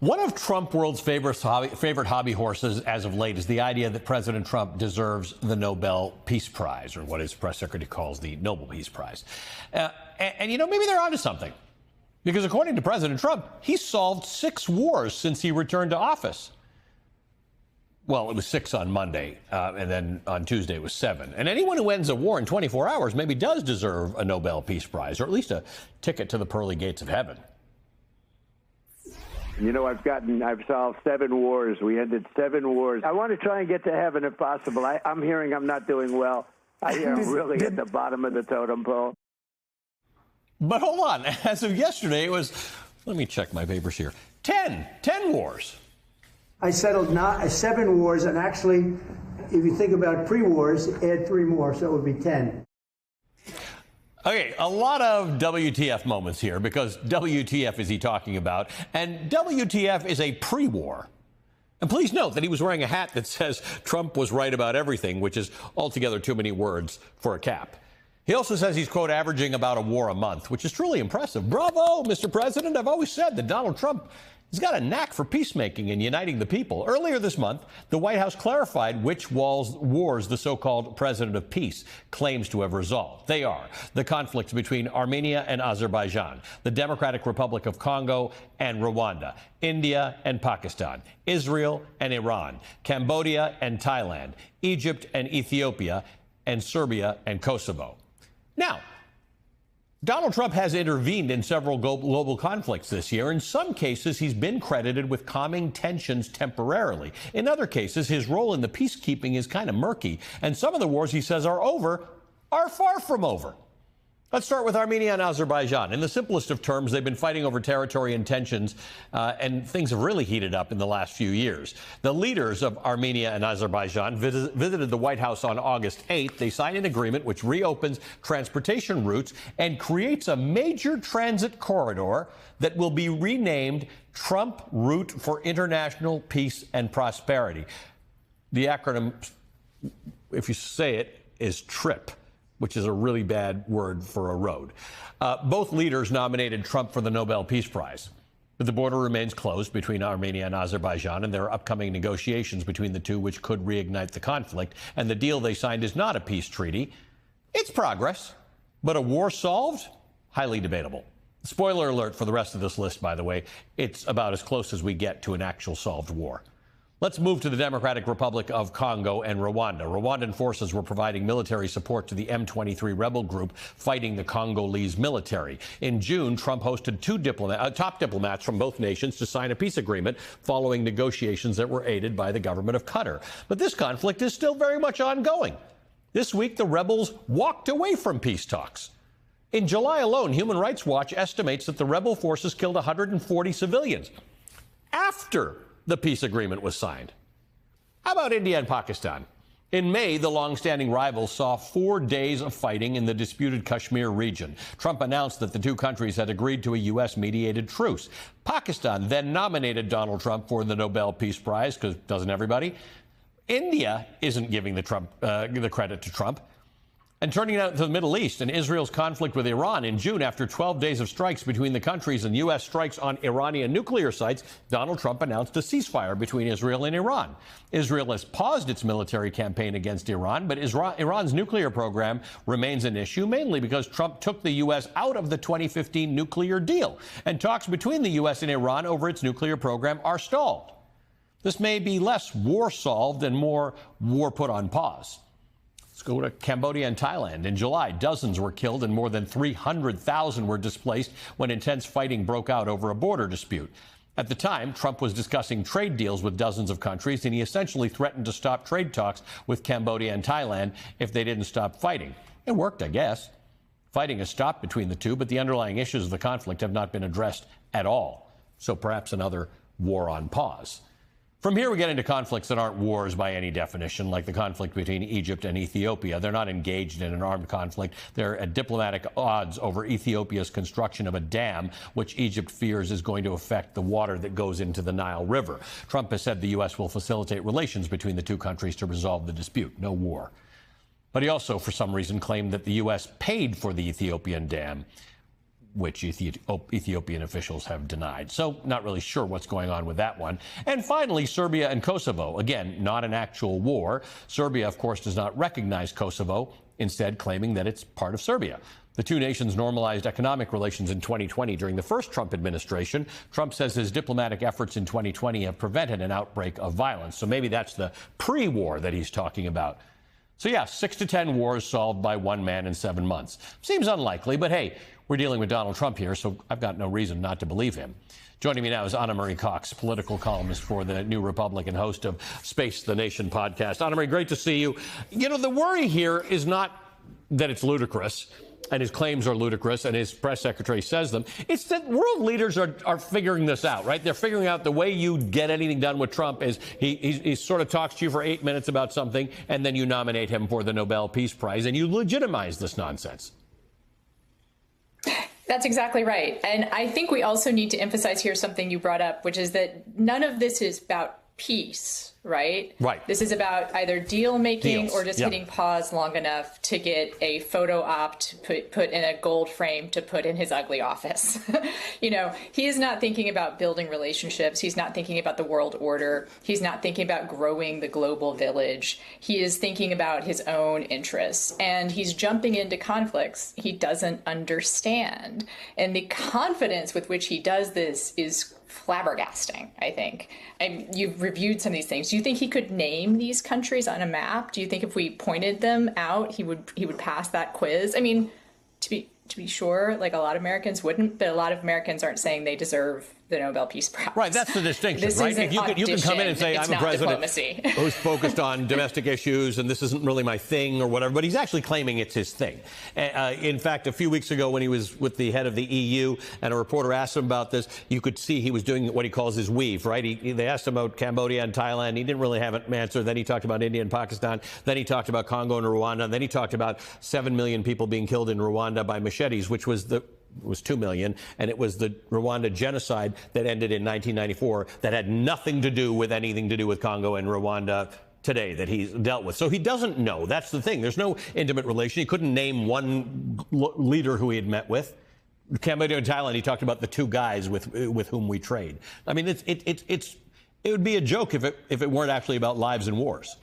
One of Trump world's favorite hobby horses as of late is the idea that President Trump deserves the Nobel Peace Prize, or what his press secretary calls the Nobel Peace Prize. And, you know, maybe they're onto something. Because according to President Trump, he's solved 6 wars since he returned to office. Well, it was 6 on Monday, and then on Tuesday it was 7. And anyone who ends a war in 24 hours maybe does deserve a Nobel Peace Prize, or at least a ticket to the pearly gates of heaven. You know, I've solved 7 wars. We ended 7 wars. I want to try and get to heaven if possible. I'm hearing I'm not doing well. I hear I'm really at the bottom of the totem pole. But hold on. As of yesterday, it was, let me check my papers here, 10 wars. I settled 7 wars, and actually, if you think about pre-wars, add 3 more, so it would be 10. Okay, a lot of WTF moments here, because WTF is he talking about? And WTF is a pre-war. And please note that he was wearing a hat that says Trump was right about everything, which is altogether too many words for a cap. He also says he's, quote, averaging about a war a month, which is truly impressive. Bravo, Mr. President. I've always said that Donald Trump has got a knack for peacemaking and uniting the people. Earlier this month, the White House clarified which wars the so-called president of peace claims to have resolved. They are the conflicts between Armenia and Azerbaijan, the Democratic Republic of Congo and Rwanda, India and Pakistan, Israel and Iran, Cambodia and Thailand, Egypt and Ethiopia, and Serbia and Kosovo. Now, Donald Trump has intervened in several global conflicts this year. In some cases, he's been credited with calming tensions temporarily. In other cases, his role in the peacekeeping is kind of murky. And some of the wars he says are over are far from over. Let's start with Armenia and Azerbaijan. In the simplest of terms, they've been fighting over territory and tensions, and things have really heated up in the last few years. The leaders of Armenia and Azerbaijan visited the White House on August 8th. They signed an agreement which reopens transportation routes and creates a major transit corridor that will be renamed Trump Route for International Peace and Prosperity. The acronym, if you say it, is TRIP, which is a really bad word for a road. Both leaders nominated Trump for the Nobel Peace Prize. But the border remains closed between Armenia and Azerbaijan, and there are upcoming negotiations between the two which could reignite the conflict. And the deal they signed is not a peace treaty. It's progress, but a war solved? Highly debatable. Spoiler alert for the rest of this list, by the way. It's about as close as we get to an actual solved war. Let's move to the Democratic Republic of Congo and Rwanda. Rwandan forces were providing military support to the M23 rebel group fighting the Congolese military. In June, Trump hosted 2 top diplomats from both nations to sign a peace agreement following negotiations that were aided by the government of Qatar. But this conflict is still very much ongoing. This week, the rebels walked away from peace talks. In July alone, Human Rights Watch estimates that the rebel forces killed 140 civilians after the peace agreement was signed. How about India and Pakistan? In May, the long-standing rivals saw 4 days of fighting in the disputed Kashmir region. Trump announced that the two countries had agreed to a U.S.-mediated truce. Pakistan then nominated Donald Trump for the Nobel Peace Prize, because doesn't everybody? India isn't giving the credit to Trump. And turning out to the Middle East and Israel's conflict with Iran in June, after 12 days of strikes between the countries and U.S. strikes on Iranian nuclear sites, Donald Trump announced a ceasefire between Israel and Iran. Israel has paused its military campaign against Iran, but Iran's nuclear program remains an issue, mainly because Trump took the U.S. out of the 2015 nuclear deal. And talks between the U.S. and Iran over its nuclear program are stalled. This may be less war solved and more war put on pause. Let's go to Cambodia and Thailand. In July, dozens were killed and more than 300,000 were displaced when intense fighting broke out over a border dispute. At the time, Trump was discussing trade deals with dozens of countries, and he essentially threatened to stop trade talks with Cambodia and Thailand if they didn't stop fighting. It worked, I guess. Fighting has stopped between the two, but the underlying issues of the conflict have not been addressed at all. So perhaps another war on pause. From here, we get into conflicts that aren't wars by any definition, like the conflict between Egypt and Ethiopia. They're not engaged in an armed conflict. They're at diplomatic odds over Ethiopia's construction of a dam, which Egypt fears is going to affect the water that goes into the Nile River. Trump has said the U.S. will facilitate relations between the two countries to resolve the dispute. No war. But he also, for some reason, claimed that the U.S. paid for the Ethiopian dam. which Ethiopian officials have denied. So not really sure what's going on with that one. And finally, Serbia and Kosovo. Again, not an actual war. Serbia, of course, does not recognize Kosovo, instead claiming that it's part of Serbia. The two nations normalized economic relations in 2020 during the first Trump administration. Trump says his diplomatic efforts in 2020 have prevented an outbreak of violence. So maybe that's the pre-war that he's talking about. So yeah, 6 to 10 wars solved by one man in 7 months. Seems unlikely, but hey, we're dealing with Donald Trump here, so I've got no reason not to believe him. Joining me now is Anna Marie Cox, political columnist for the New Republic and host of Space the Nation podcast. Anna Marie, great to see you. You know, the worry here is not that it's ludicrous, and his claims are ludicrous, and his press secretary says them. It's that world leaders are figuring this out, right? They're figuring out the way you get anything done with Trump is he sort of talks to you for 8 minutes about something, and then you nominate him for the Nobel Peace Prize, and you legitimize this nonsense. That's exactly right. And I think we also need to emphasize here something you brought up, which is that none of this is about peace, right? Right. This is about either deal making or just Yep. hitting pause long enough to get a photo op to put in a gold frame to put in his ugly office. You know, he is not thinking about building relationships. He's not thinking about the world order. He's not thinking about growing the global village. He is thinking about his own interests, and he's jumping into conflicts he doesn't understand. And the confidence with which he does this is flabbergasting, I think. And you've reviewed some of these things. Do you think he could name these countries on a map? Do you think if we pointed them out, he would pass that quiz? I mean, to be sure, like a lot of Americans wouldn't, but a lot of Americans aren't saying they deserve the Nobel Peace Prize. Right, that's the distinction, This right? isn't You can come in and say, it's I'm a not president diplomacy. who's focused on domestic issues, and this isn't really my thing or whatever, but he's actually claiming it's his thing. In fact, a few weeks ago when he was with the head of the EU and a reporter asked him about this, you could see he was doing what he calls his weave, right? They asked him about Cambodia and Thailand. He didn't really have an answer. Then he talked about India and Pakistan. Then he talked about Congo and Rwanda. And then he talked about 7 million people being killed in Rwanda by machetes, which was 2 million, and it was the Rwanda genocide that ended in 1994 that had nothing to do with anything to do with Congo and Rwanda today that he's dealt with. So he doesn't know. That's the thing. There's no intimate relation. He couldn't name one leader who he had met with. Cambodia and Thailand, he talked about the two guys with whom we trade. I mean, it would be a joke if it weren't actually about lives and wars.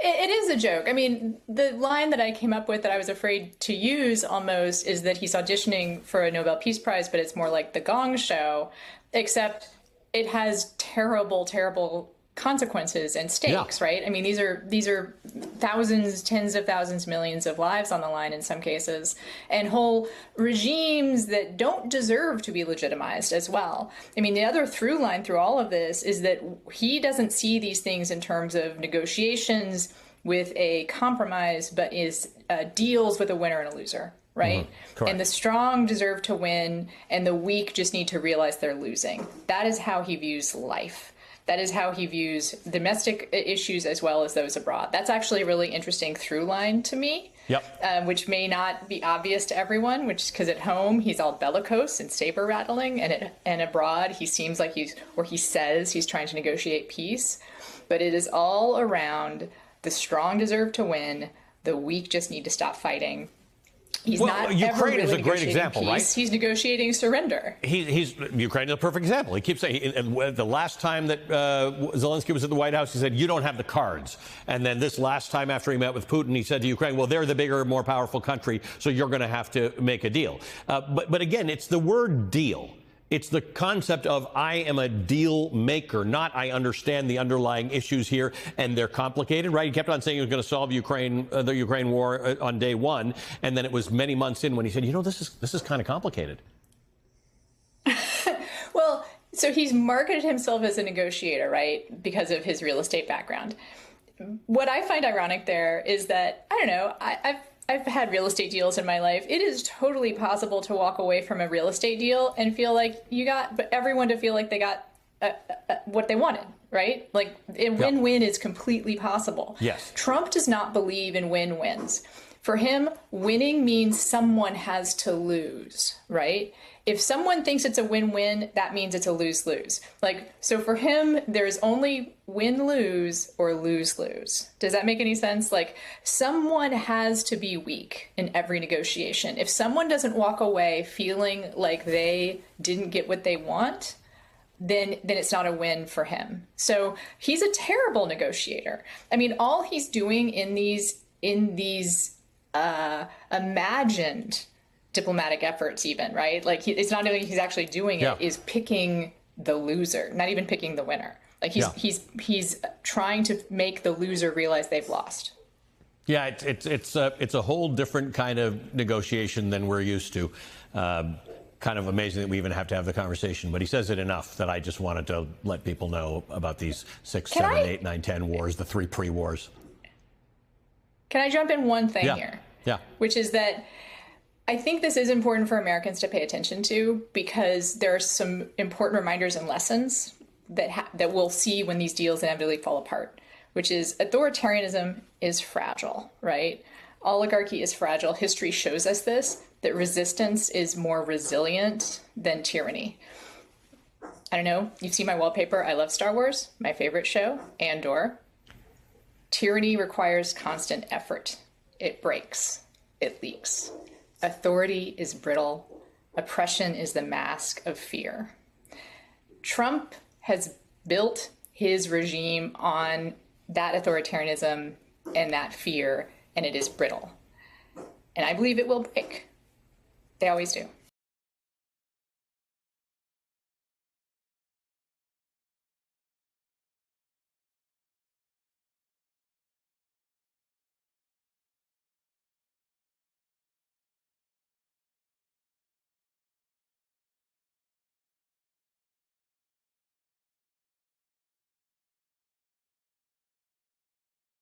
It is a joke. I mean, the line that I came up with that I was afraid to use almost is that he's auditioning for a Nobel Peace Prize, but it's more like the Gong Show, except it has terrible, terrible consequences and stakes, right? I mean, these are thousands, tens of thousands, millions of lives on the line in some cases, and whole regimes that don't deserve to be legitimized as well. I mean, the other through line through all of this is that he doesn't see these things in terms of negotiations with a compromise, but deals with a winner and a loser. Right? Mm-hmm. And the strong deserve to win, and the weak just need to realize they're losing. That is how he views life. That is how he views domestic issues as well as those abroad. That's actually a really interesting through line to me, which may not be obvious to everyone, which because at home he's all bellicose and saber rattling, and abroad he seems like he says he's trying to negotiate peace. But it is all around the strong deserve to win, the weak just need to stop fighting. He's not Ukraine ever really is a great example, peace. right? He's negotiating surrender. Ukraine is a perfect example. He keeps saying, the last time that Zelensky was at the White House, he said, you don't have the cards. And then this last time after he met with Putin, he said to Ukraine, well, they're the bigger, more powerful country, so you're going to have to make a deal. But again, it's the word deal. It's the concept of I am a deal maker, not I understand the underlying issues here, and they're complicated, right? He kept on saying he was going to solve the Ukraine war on day one, and then it was many months in when he said, you know, this is kind of complicated. Well, so he's marketed himself as a negotiator, right, because of his real estate background. What I find ironic there is that, I don't know, I've had real estate deals in my life. It is totally possible to walk away from a real estate deal and feel like but everyone to feel like they got what they wanted, right? Like a win-win is completely possible. Yes. Trump does not believe in win-wins. For him, winning means someone has to lose, right? if someone thinks it's a win-win, that means it's a lose-lose. Like, so for him, there's only win-lose or lose-lose. Does that make any sense? Like, someone has to be weak in every negotiation. If someone doesn't walk away feeling like they didn't get what they want, then it's not a win for him. So he's a terrible negotiator. I mean, all he's doing in these imagined diplomatic efforts, even, right? Like, it's not doing, he's actually doing it, is picking the loser, not even picking the winner. Like, he's trying to make the loser realize they've lost. Yeah, it's a whole different kind of negotiation than we're used to. Kind of amazing that we even have to have the conversation, but he says it enough that I just wanted to let people know about these 6, 7, 8, 9, 10 wars, the 3 pre-wars. Can I jump in one thing here? Yeah. Which is that I think this is important for Americans to pay attention to, because there are some important reminders and lessons that we'll see when these deals inevitably fall apart, which is authoritarianism is fragile, right? Oligarchy is fragile. History shows us this, that resistance is more resilient than tyranny. I don't know, you've seen my wallpaper. I love Star Wars, my favorite show, Andor. Tyranny requires constant effort. It breaks, it leaks. Authority is brittle. Oppression is the mask of fear. Trump has built his regime on that authoritarianism and that fear, and it is brittle. And I believe it will break. They always do.